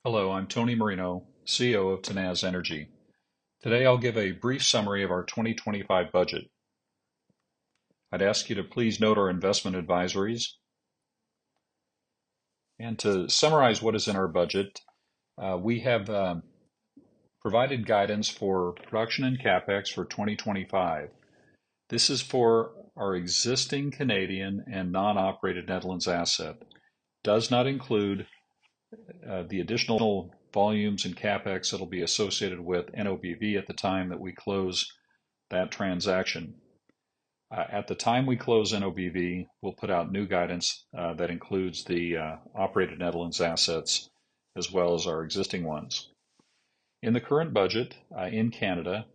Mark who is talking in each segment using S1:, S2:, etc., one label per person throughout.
S1: Hello, I'm Tony Marino, CEO of Tenaz Energy. Today I'll give a brief summary of our 2025 budget. I'd ask you to please note our investment advisories. And to summarize what is in our budget, we have provided guidance for production and CapEx for 2025. This is for our existing Canadian and non-operated Netherlands asset. Does not include the additional volumes and CapEx that'll be associated with NOBV at the time that we close that transaction. At the time we close NOBV, we'll put out new guidance that includes the operated Netherlands assets as well as our existing ones. In the current budget in Canada,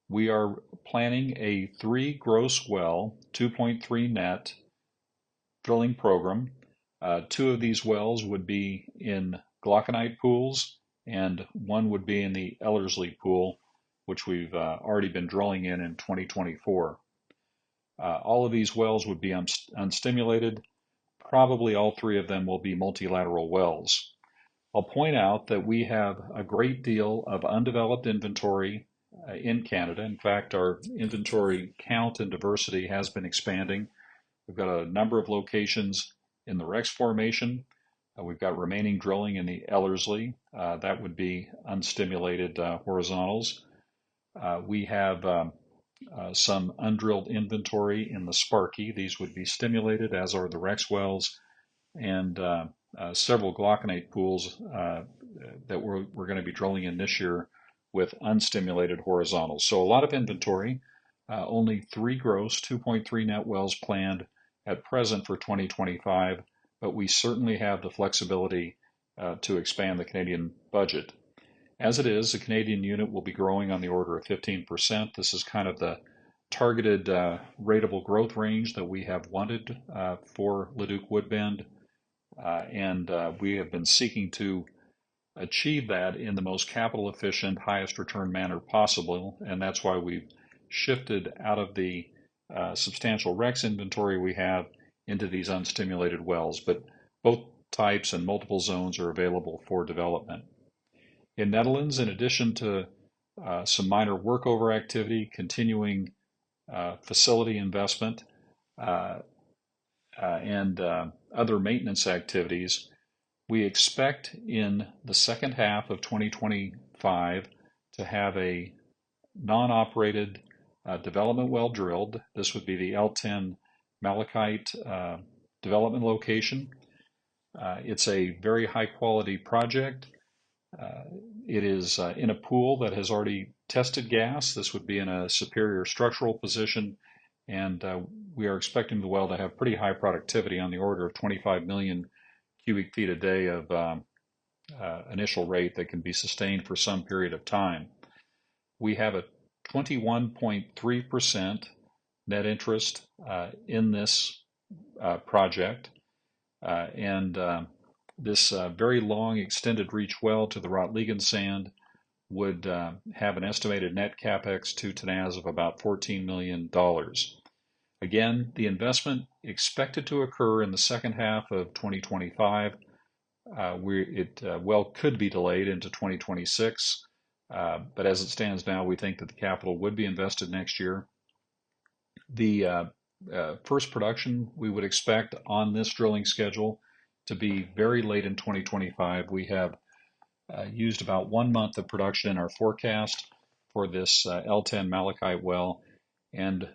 S1: we are planning a 3 gross well, 2.3 net drilling program. 2 of these wells would be in glauconite pools, and 1 would be in the Ellerslie pool, which we've already been drilling in 2024. All of these wells would be unstimulated. Probably all 3 of them will be multilateral wells. I'll point out that we have a great deal of undeveloped inventory in Canada. In fact, our inventory count and diversity has been expanding. We've got a number of locations in the Rex Formation. We've got remaining drilling in the Ellerslie. That would be unstimulated horizontals. We have some undrilled inventory in the Sparky. These would be stimulated, as are the Rex wells, and several glauconite pools that we're going to be drilling in this year with unstimulated horizontals. So a lot of inventory, only 3 gross, 2.3 net wells planned at present for 2025, but we certainly have the flexibility to expand the Canadian budget. As it is, the Canadian unit will be growing on the order of 15%. This is kind of the targeted ratable growth range that we have wanted for Leduc-Woodbend, and we have been seeking to achieve that in the most capital efficient, highest return manner possible, and that's why we've shifted out of the substantial Rex inventory we have into these unstimulated wells, but both types and multiple zones are available for development. In Netherlands, in addition to some minor workover activity, continuing facility investment, and other maintenance activities, we expect in the second half of 2025 to have a non-operated development well drilled. This would be the L10 Malachite development location. It's a very high quality project. It is in a pool that has already tested gas. This would be in a superior structural position, and we are expecting the well to have pretty high productivity on the order of 25 million cubic feet a day of initial rate that can be sustained for some period of time. We have a 21.3% net interest in this project, and this very long extended reach well to the Rotliegend sand would have an estimated net capex to Tenaz of about $14 million. Again, the investment expected to occur in the second half of 2025. Well could be delayed into 2026, but as it stands now, we think that the capital would be invested next year. The first production we would expect on this drilling schedule to be very late in 2025. We have used about 1 month of production in our forecast for this L10 Malachite well, and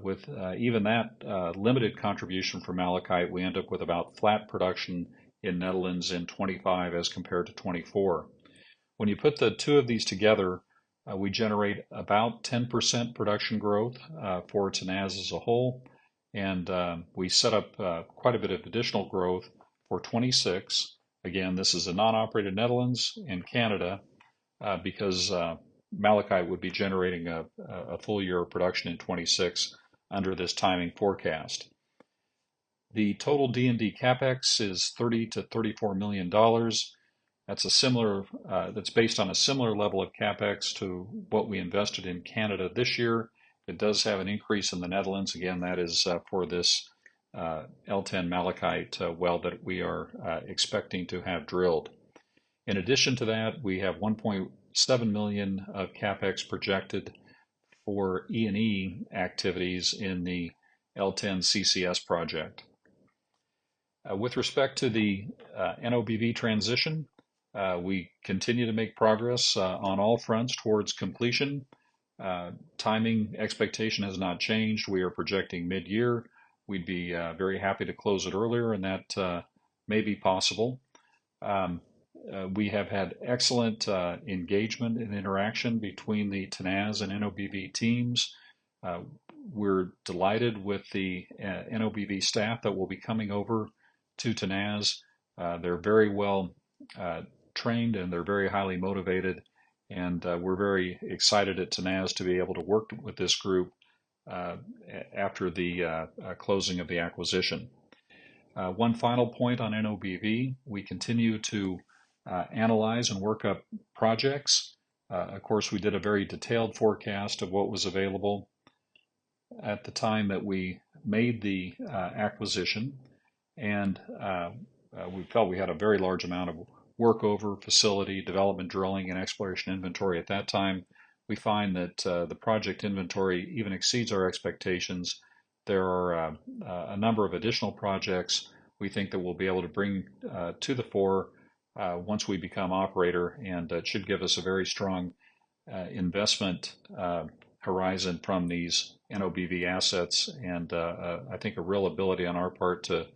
S1: with even that limited contribution from Malachite, we end up with about flat production in Netherlands in 25 as compared to 24. When you put the 2 of these together, we generate about 10% production growth for Tenaz as a whole, and we set up quite a bit of additional growth for 26. Again, this is a non-operated Netherlands and Canada because Malachite would be generating a full year of production in 26 under this timing forecast. The total D&D capex is $30 to $34 million. That's based on a similar level of capex to what we invested in Canada this year. It does have an increase in the Netherlands. Again, that is for this L10 Malachite well that we are expecting to have drilled. In addition to that, we have 1.7 million of CapEx projected for E&E activities in the L10 CCS project. With respect to the NOBV transition, we continue to make progress on all fronts towards completion. Timing expectation has not changed. We are projecting mid-year. We'd be very happy to close it earlier, and that may be possible. We have had excellent engagement and interaction between the Tenaz and NOBV teams. We're delighted with the NOBV staff that will be coming over to Tenaz. They're very well trained and they're very highly motivated, and we're very excited at Tenaz to be able to work with this group after the closing of the acquisition. One final point on NOBV, we continue to analyze and work up projects. Of course, we did a very detailed forecast of what was available at the time that we made the acquisition, and we felt we had a very large amount of workover, facility, development, drilling, and exploration inventory at that time. We find that the project inventory even exceeds our expectations. There are a number of additional projects we think that we'll be able to bring to the fore once we become operator, and it should give us a very strong investment horizon from these NOBV assets, and I think a real ability on our part to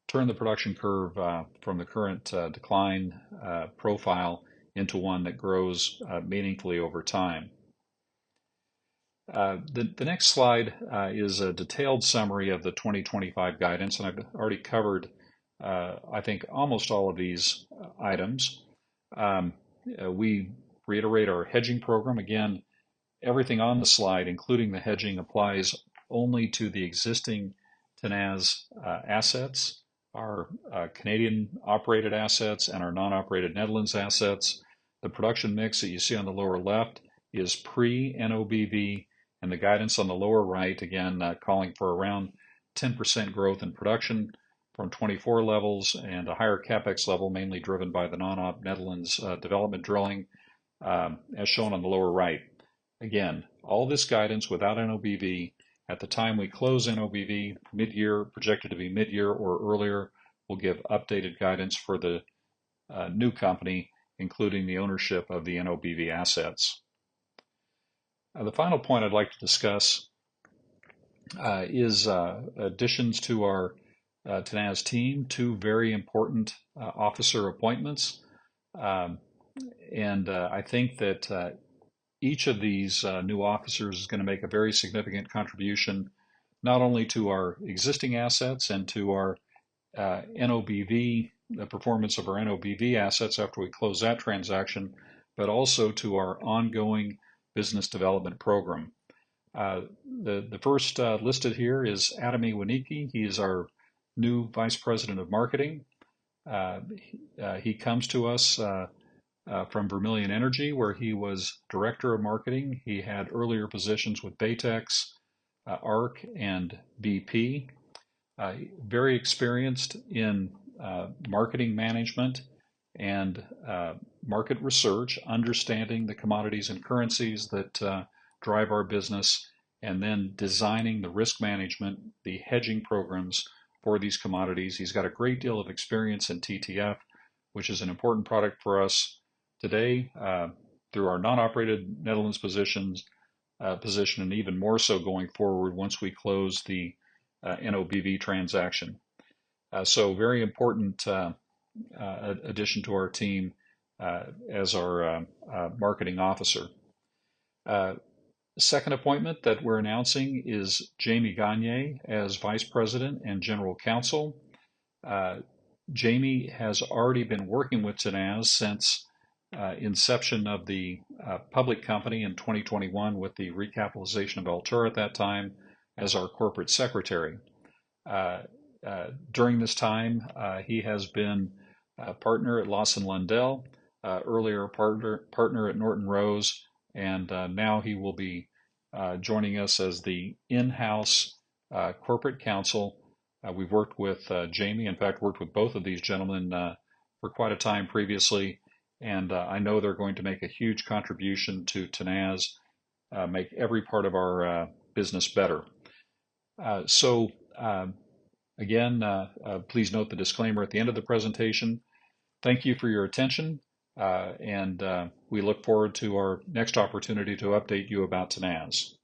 S1: turn the production curve from the current decline profile into one that grows meaningfully over time. The next slide is a detailed summary of the 2025 guidance, and I've already covered, I think, almost all of these items. We reiterate our hedging program. Again, everything on the slide, including the hedging, applies only to the existing Tenaz assets, our Canadian operated assets, and our non-operated Netherlands assets. The production mix that you see on the lower left is pre-NOBV, and the guidance on the lower right, again, calling for around 10% growth in production from 24 levels and a higher CapEx level, mainly driven by the non-op Netherlands development drilling, as shown on the lower right. Again, all this guidance without NOBV. At the time we close NOBV, mid-year, projected to be mid-year or earlier, we'll give updated guidance for the new company, including the ownership of the NOBV assets. The final point I'd like to discuss is additions to our Tenaz team, two very important officer appointments. And I think that each of these new officers is going to make a very significant contribution, not only to our existing assets and to our NOBV, the performance of our NOBV assets after we close that transaction, but also to our ongoing business development program. The first listed here is Adami Waniki. He is our new Vice President of Marketing. He comes to us from Vermilion Energy, where he was Director of Marketing. He had earlier positions with Baytex, ARC, and BP. Very experienced in marketing management and market research, understanding the commodities and currencies that drive our business, and then designing the risk management, the hedging programs for these commodities. He's got a great deal of experience in TTF, which is an important product for us today through our non-operated Netherlands position, and even more so going forward once we close the NOBV transaction. So very important addition to our team as our marketing officer. Second appointment that we're announcing is Jamie Gagne as Vice President and General Counsel. Jamie has already been working with Tenaz since inception of the public company in 2021 with the recapitalization of Altura at that time as our corporate secretary. During this time, he has been a partner at Lawson Lundell, earlier partner at Norton Rose, and now he will be joining us as the in-house corporate counsel. We've worked with Jamie, in fact, worked with both of these gentlemen for quite a time previously, and I know they're going to make a huge contribution to Tenaz, make every part of our business better. So again, please note the disclaimer at the end of the presentation. Thank you for your attention, and we look forward to our next opportunity to update you about Tenaz.